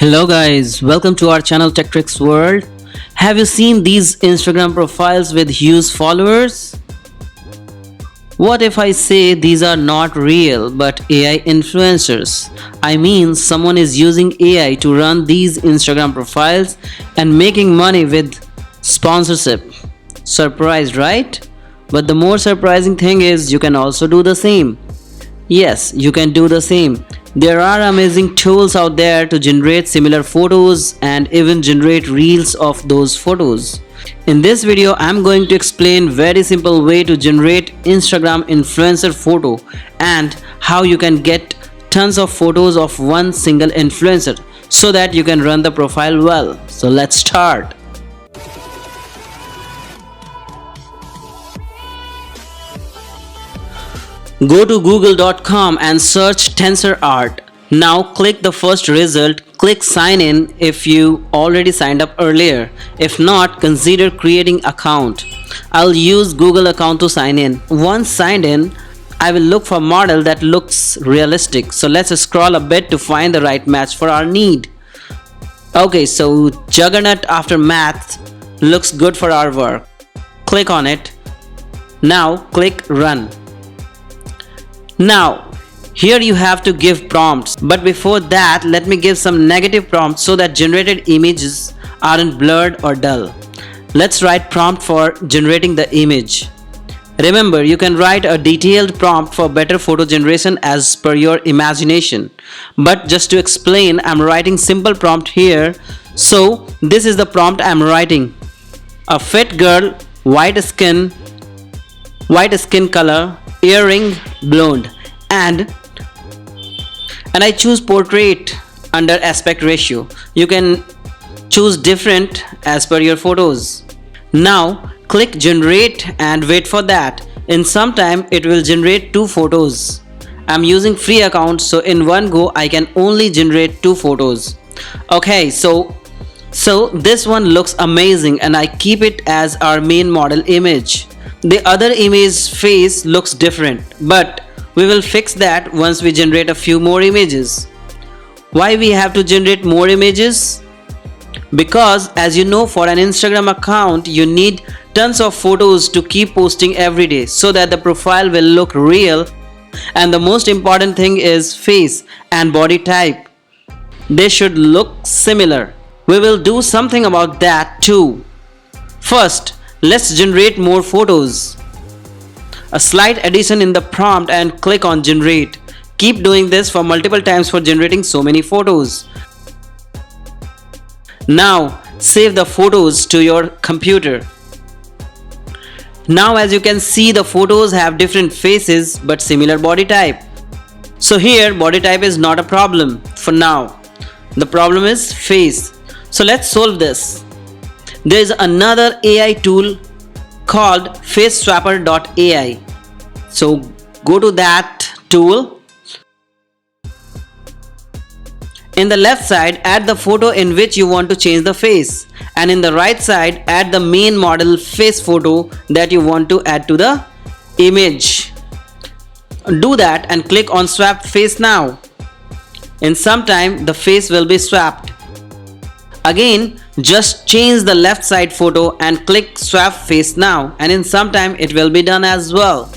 Hello guys, welcome to our channel Tech Tricks World. Have you seen these Instagram profiles with huge followers? What if I say these are not real but AI influencers? I mean someone is using AI to run these Instagram profiles and making money with sponsorship. Surprised, right? But the more surprising thing is you can also do the same. Yes, you can do the same. There are amazing tools out there to generate similar photos and even generate reels of those photos. In this video, I'm going to explain very simple way to generate Instagram influencer photo and how you can get tons of photos of one single influencer so that you can run the profile well. So let's start. Go to google.com and search TensorArt. Now click the first result, click sign in if you already signed up earlier. If not, consider creating account. I'll use Google account to sign in. Once signed in, I will look for model that looks realistic. So let's scroll a bit to find the right match for our need. Okay, so Juggernaut after math looks good for our work. Click on it. Now click run. Now, here you have to give prompts, but before that, let me give some negative prompts so that generated images aren't blurred or dull. Let's write prompt for generating the image. Remember, you can write a detailed prompt for better photo generation as per your imagination. But just to explain, I'm writing simple prompt here. So, this is the prompt I'm writing. A fit girl, white skin color, earring, blonde, and I choose portrait under aspect ratio. You can choose different as per your photos. Now click generate and wait for that. In some time it will generate 2 photos. I'm using free account, so in one go I can only generate 2 photos. Okay, so this one looks amazing and I keep it as our main model image. The other image face looks different, but we will fix that once we generate a few more images. Why we have to generate more images? Because as you know, for an Instagram account you need tons of photos to keep posting every day so that the profile will look real, and the most important thing is face and body type. They should look similar. We will do something about that too. First, let's generate more photos. A slight addition in the prompt and click on generate. Keep doing this for multiple times for generating so many photos. Now save the photos to your computer. Now as you can see, the photos have different faces but similar body type. So here body type is not a problem for now. The problem is face. So let's solve this. There is another AI tool called faceswapper.ai. So go to that tool. In the left side, add the photo in which you want to change the face, and in the right side, add the main model face photo that you want to add to the image. Do that and click on swap face now. In some time the face will be swapped. Again, just change the left side photo and click swap face now, and in some time it will be done as well.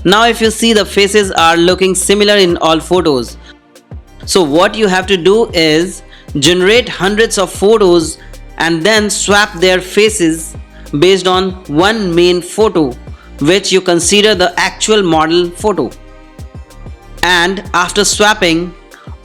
Now if you see, the faces are looking similar in all photos. So what you have to do is generate hundreds of photos and then swap their faces based on one main photo which you consider the actual model photo. And after swapping,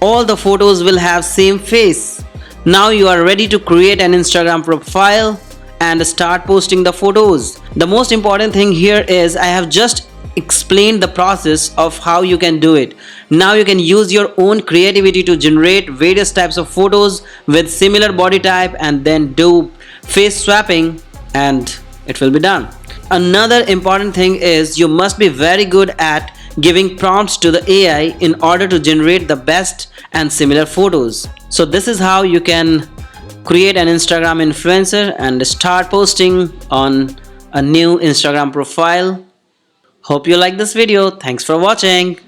all the photos will have same face. Now you are ready to create an Instagram profile and start posting the photos. The most important thing here is I have just explained the process of how you can do it. Now you can use your own creativity to generate various types of photos with similar body type and then do face swapping and it will be done. Another important thing is you must be very good at giving prompts to the AI in order to generate the best and similar photos. So this is how you can create an Instagram influencer and start posting on a new Instagram profile. Hope you like this video. Thanks for watching.